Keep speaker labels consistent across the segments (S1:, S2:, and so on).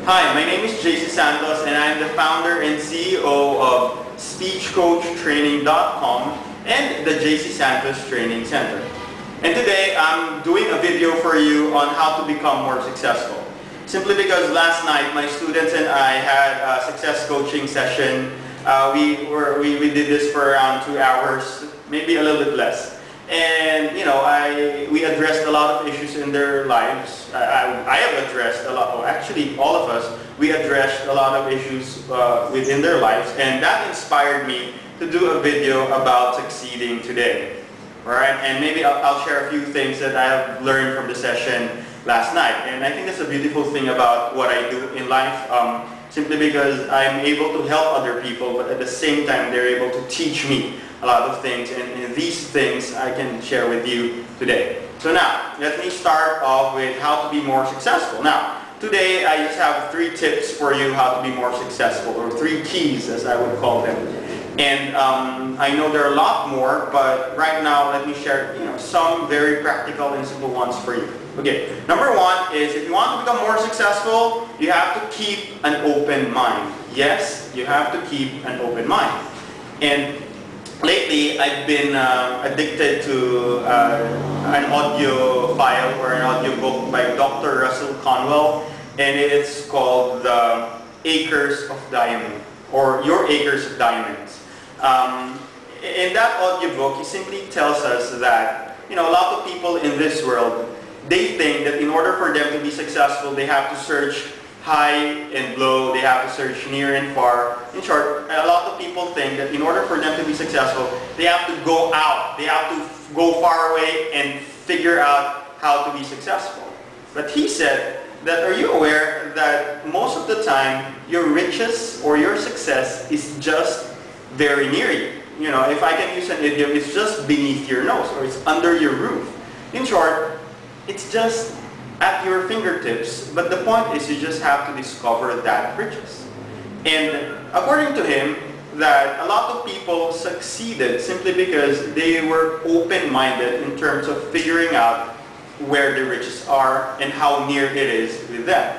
S1: Hi, my name is JC Santos and I'm the founder and CEO of SpeechCoachTraining.com and the JC Santos Training Center. And today I'm doing a video for you on how to become more successful. Simply because last night my students and I had a success coaching session. We did this for around 2 hours, maybe a little bit less. And we addressed a lot of issues in their lives. I have addressed a lot, actually all of us, we addressed a lot of issues within their lives, and that inspired me to do a video about succeeding today. Alright, and maybe I'll share a few things that I have learned from the session last night. And I think that's a beautiful thing about what I do in life, simply because I'm able to help other people, but at the same time they're able to teach me a lot of things, and these things I can share with you today. So now, let me start off with how to be more successful. Now, today I just have 3 tips for you how to be more successful, or 3 keys as I would call them. And I know there are a lot more, but right now let me share some very practical and simple ones for you. Okay, number 1 is if you want to become more successful, you have to keep an open mind. Yes, you have to keep an open mind. And lately, I've been addicted to an audio file or an audio book by Dr. Russell Conwell, and it's called The Acres of Diamond, or Your Acres of Diamonds. In that audio book, he simply tells us that a lot of people in this world, they think that in order for them to be successful, they have to search high and low, they have to search near and far. In short, a lot of people think that in order for them to be successful, they have to go out, they have to go far away and figure out how to be successful. But he said that, are you aware that most of the time, your riches or your success is just very near you? If I can use an idiom, it's just beneath your nose, or it's under your roof. In short, it's just at your fingertips, but the point is you just have to discover that riches. And according to him, that a lot of people succeeded simply because they were open-minded in terms of figuring out where the riches are and how near it is with them.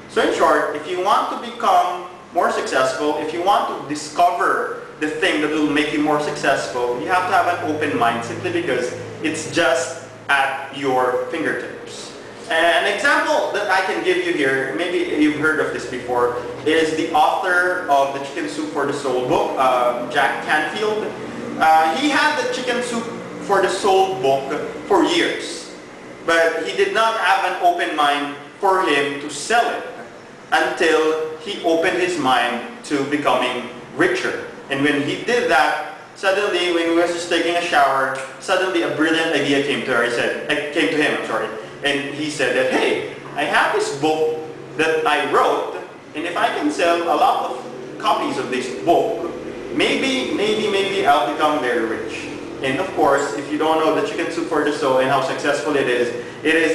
S1: So in short, if you want to become more successful, if you want to discover the thing that will make you more successful, you have to have an open mind simply because it's just at your fingertips. An example that I can give you here, maybe you've heard of this before, is the author of the Chicken Soup for the Soul book, Jack Canfield. He had the Chicken Soup for the Soul book for years, but he did not have an open mind for him to sell it until he opened his mind to becoming richer. And when he did that, suddenly when he was just taking a shower, suddenly a brilliant idea came to him. And he said that, hey, I have this book that I wrote, and if I can sell a lot of copies of this book, maybe I'll become very rich. And of course, if you don't know the Chicken Soup for the Soul and how successful it is,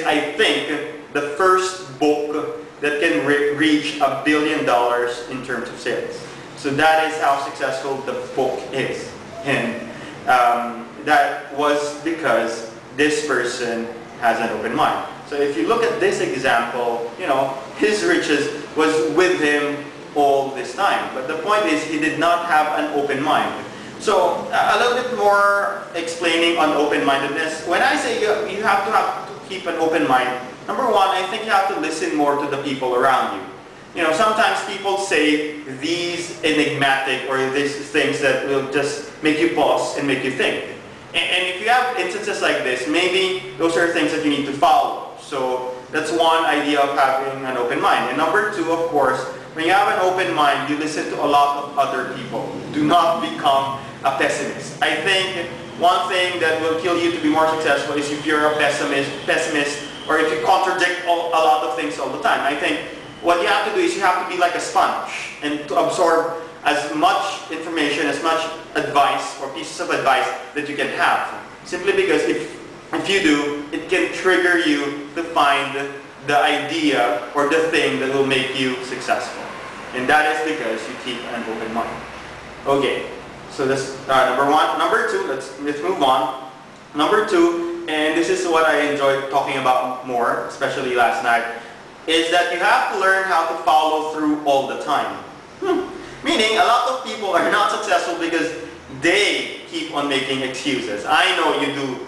S1: I think, the first book that can reach $1 billion in terms of sales. So that is how successful the book is. And that was because this person has an open mind. So if you look at this example, his riches was with him all this time. But the point is, he did not have an open mind. So a little bit more explaining on open-mindedness. When I say you have to keep an open mind, number 1, I think you have to listen more to the people around you. Sometimes people say these enigmatic or these things that will just make you pause and make you think. And if you have instances like this, maybe those are things that you need to follow. So that's one idea of having an open mind. And number 2, of course, when you have an open mind, you listen to a lot of other people. Do not become a pessimist. I think one thing that will kill you to be more successful is if you're a pessimist, or if you contradict a lot of things all the time. I think what you have to do is you have to be like a sponge and to absorb as much information, as much advice or pieces of advice that you can have. Simply because if you do, it can trigger you to find the idea or the thing that will make you successful. And that is because you keep an open mind. Okay, so that's number 1. Number 2, let's move on. Number 2, and this is what I enjoyed talking about more, especially last night. is that you have to learn how to follow through all the time. Meaning, a lot of people are not successful because they keep on making excuses. I know you do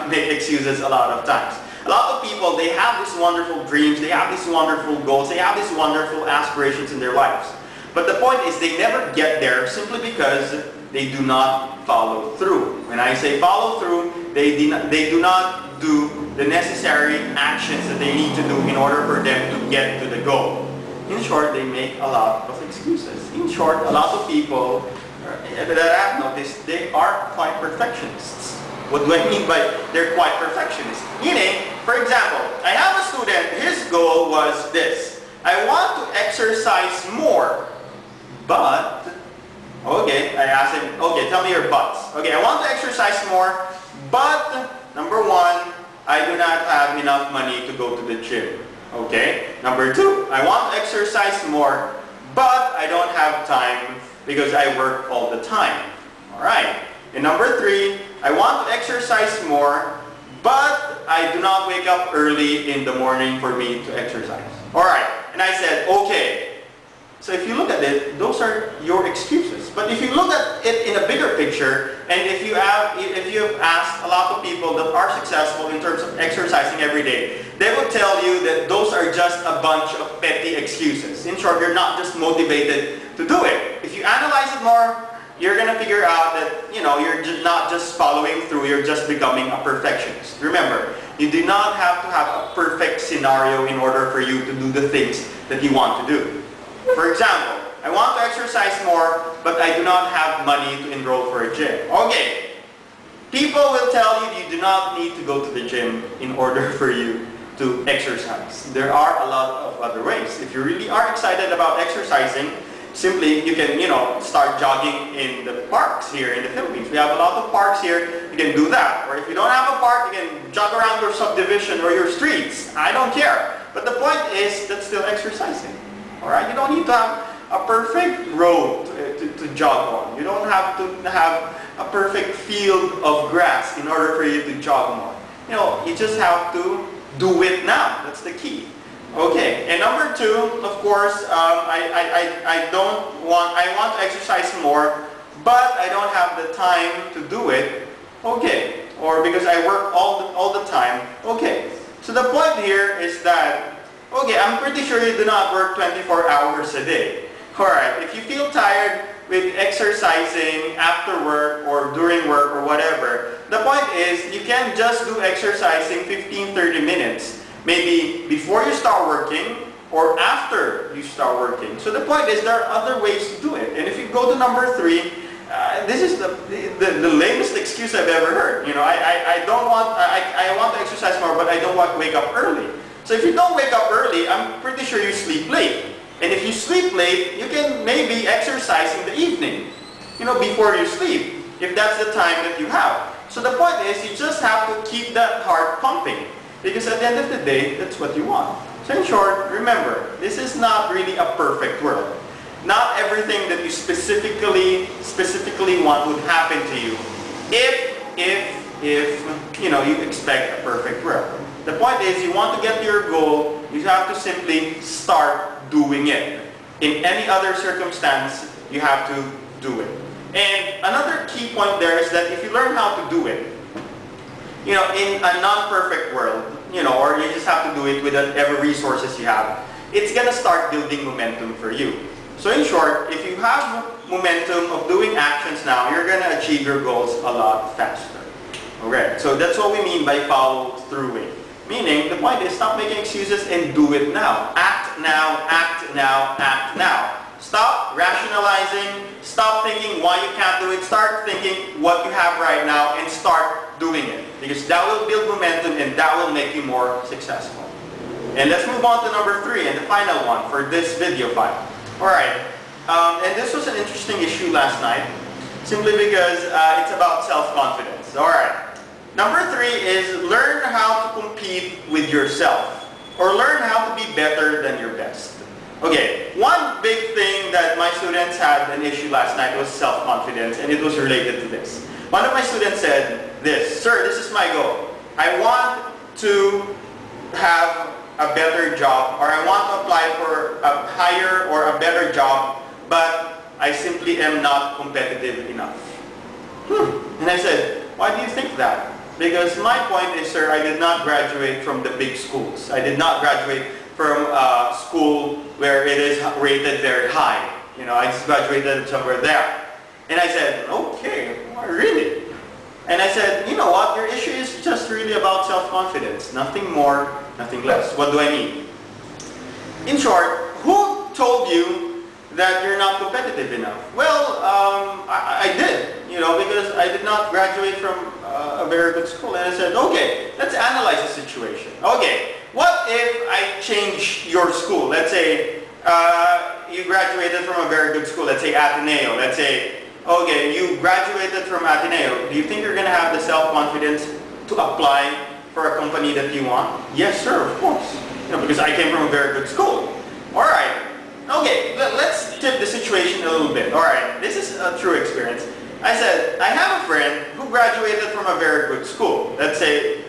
S1: make excuses a lot of times. A lot of people, they have these wonderful dreams, they have these wonderful goals, they have these wonderful aspirations in their lives. But the point is they never get there simply because they do not follow through. When I say follow through, they do not do the necessary actions that they need to do in order for them to get to the goal. In short, they make a lot of excuses. In short, a lot of people that I've noticed, they are quite perfectionists. What do I mean by they're quite perfectionists? Meaning, for example, I have a student, his goal was this. I want to exercise more, but, okay, I asked him, okay, tell me your buts. Okay, I want to exercise more, but, number one, I do not have enough money to go to the gym. Okay, number two, I want to exercise more, but I don't have time because I work all the time. Alright. And number three, I want to exercise more, but I do not wake up early in the morning for me to exercise. Alright. And I said, okay. So if you look at it, those are your excuses. But if you look at it in a bigger picture, and if you have asked a lot of people that are successful in terms of exercising every day, they will tell you that those are just a bunch of petty excuses. In short, you're not just motivated to do it. If you analyze it more, you're going to figure out that, you're not just following through, you're just becoming a perfectionist. Remember, you do not have to have a perfect scenario in order for you to do the things that you want to do. For example, I want to exercise more, but I do not have money to enroll for a gym. Okay, people will tell you you do not need to go to the gym in order for you to exercise. There are a lot of other ways. If you really are excited about exercising, simply you can, start jogging in the parks here in the Philippines. We have a lot of parks here. You can do that. Or if you don't have a park, you can jog around your subdivision or your streets. I don't care. But the point is, that's still exercising. Alright? You don't need to have a perfect road to jog on. You don't have to have a perfect field of grass in order for you to jog more. You just have to do it now. That's the key. Okay, and number two, of course, I want to exercise more, but I don't have the time to do it. Okay, or because I work all the time. Okay, so the point here is that, okay, I'm pretty sure you do not work 24 hours a day. Alright, if you feel tired with exercising after work or during work or whatever, the point is you can just do exercising 15-30 minutes. Maybe before you start working or after you start working. So the point is there are other ways to do it. And if you go to number three, this is the lamest excuse I've ever heard. I want to exercise more, but I don't want to wake up early. So if you don't wake up early, I'm pretty sure you sleep late. And if you sleep late, you can maybe exercise in the evening, before you sleep, if that's the time that you have. So the point is you just have to keep that heart pumping. Because at the end of the day, that's what you want. So in short, remember, this is not really a perfect world. Not everything that you specifically want would happen to you if you expect a perfect world. The point is, you want to get to your goal, you have to simply start doing it. In any other circumstance, you have to do it. And another key point there is that if you learn how to do it, in a non-perfect world, or you just have to do it with whatever resources you have, it's going to start building momentum for you. So in short, if you have momentum of doing actions now, you're going to achieve your goals a lot faster. Okay, so that's what we mean by follow through it. Meaning, the point is stop making excuses and do it now. Act now, act now, act now. Stop rationalizing, stop thinking why you can't do it, start thinking what you have right now and start doing it. Because that will build momentum and that will make you more successful. And let's move on to number three and the final one for this video file. Alright, and this was an interesting issue last night simply because it's about self-confidence. Alright, number three is learn how to compete with yourself or learn how to be better than your best. Okay, one big thing that my students had an issue last night was self-confidence, and it was related to this. One of my students said this, "Sir, this is my goal. I want to have a better job, or I want to apply for a higher or a better job, but I simply am not competitive enough. And I said, why do you think that? Because my point is, sir, I did not graduate from the big schools. I did not graduate from a school where it is rated very high. You know, I just graduated somewhere there. And I said, okay, well, really? And I said, you know what, your issue is just really about self-confidence. Nothing more, nothing less. What do I mean? In short, who told you that you're not competitive enough? Well, I did, you know, because I did not graduate from a very good school. And I said, okay, let's analyze the situation. Okay, what if I change your school? Let's say you graduated from a very good school, let's say Ateneo. Let's say, okay, you graduated from Ateneo. Do you think you're going to have the self-confidence to apply for a company that you want? Yes, sir, of course. You know, because I came from a very good school. All right. Okay, let's tip the situation a little bit. All right, this is a true experience. I said, I have a friend who graduated from a very good school. Let's say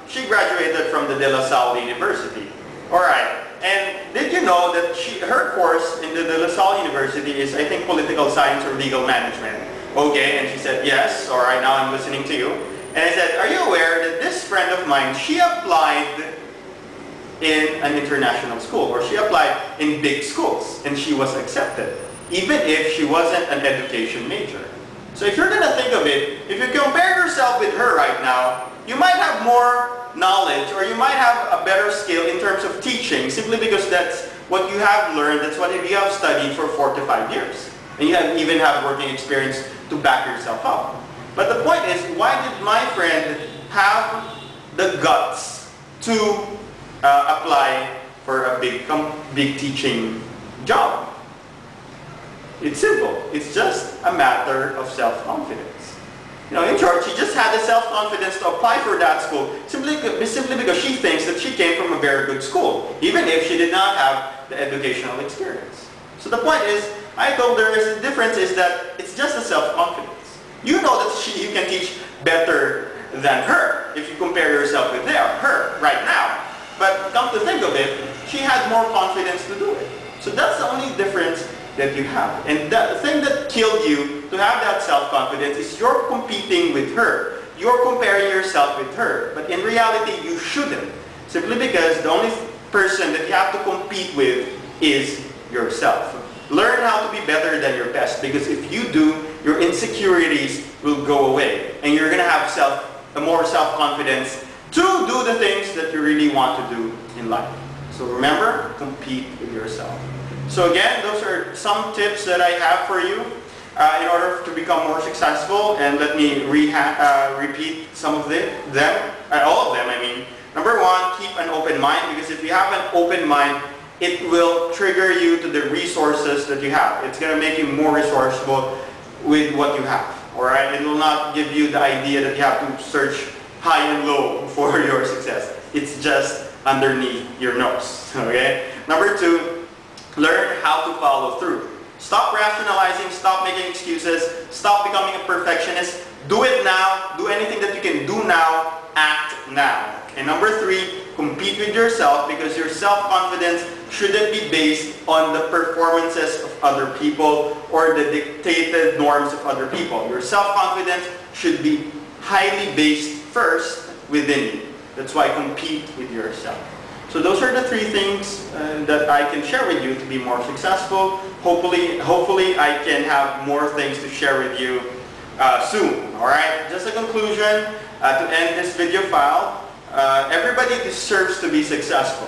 S1: she graduated from the De La Salle University. All right. And did you know that her course in the De La Salle University is, I think, political science or legal management? Okay, and she said, yes, all right, now I'm listening to you. And I said, are you aware that this friend of mine, she applied in an international school, or she applied in big schools, and she was accepted, even if she wasn't an education major. So if you're going to think of it, if you compare yourself with her right now, you might have more knowledge, or you might have a better skill in terms of teaching, simply because that's what you have learned, that's what you have studied for 4 to 5 years. And you even have working experience to back yourself up. But the point is, why did my friend have the guts to apply for a big teaching job? It's simple. It's just a matter of self-confidence. You know, in short, she just had the self-confidence to apply for that school simply because she thinks that she came from a very good school, even if she did not have the educational experience. So the point is, I told her the difference is that it's just a self-confidence. You know that you can teach better than her if you compare yourself with her right now. But come to think of it, she had more confidence to do it. So that's the only difference that you have. And the thing that killed you to have that self-confidence is you're competing with her. You're comparing yourself with her. But in reality, you shouldn't. Simply because the only person that you have to compete with is yourself. Learn how to be better than your best, because if you do, your insecurities will go away. And you're going to have more self-confidence to do the things that you really want to do in life. So remember, compete with yourself. So again, those are some tips that I have for you in order to become more successful. And let me repeat some of them, all of them, I mean. Number one, keep an open mind, because if you have an open mind, it will trigger you to the resources that you have. It's going to make you more resourceful with what you have. All right? It will not give you the idea that you have to search high and low for your success. It's just underneath your nose. Okay? Number two, learn how to follow through. Stop rationalizing, stop making excuses, stop becoming a perfectionist. Do it now. Do anything that you can do now. Act now. And number three, compete with yourself, because your self-confidence shouldn't be based on the performances of other people or the dictated norms of other people. Your self-confidence should be highly based first within you. That's why compete with yourself. So those are the three things that I can share with you to be more successful. Hopefully I can have more things to share with you soon. Alright, just a conclusion to end this video file. Everybody deserves to be successful.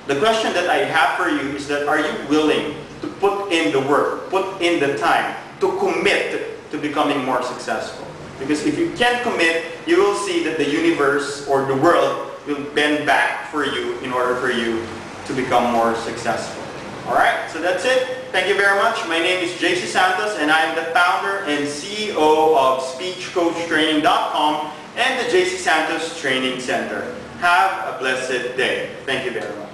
S1: The question that I have for you is that, are you willing to put in the work, put in the time, to commit to becoming more successful? Because if you can't commit, you will see that the universe or the world will bend back for you in order for you to become more successful. Alright, so that's it. Thank you very much. My name is JC Santos, and I am the founder and CEO of SpeechCoachTraining.com and the JC Santos Training Center. Have a blessed day. Thank you very much.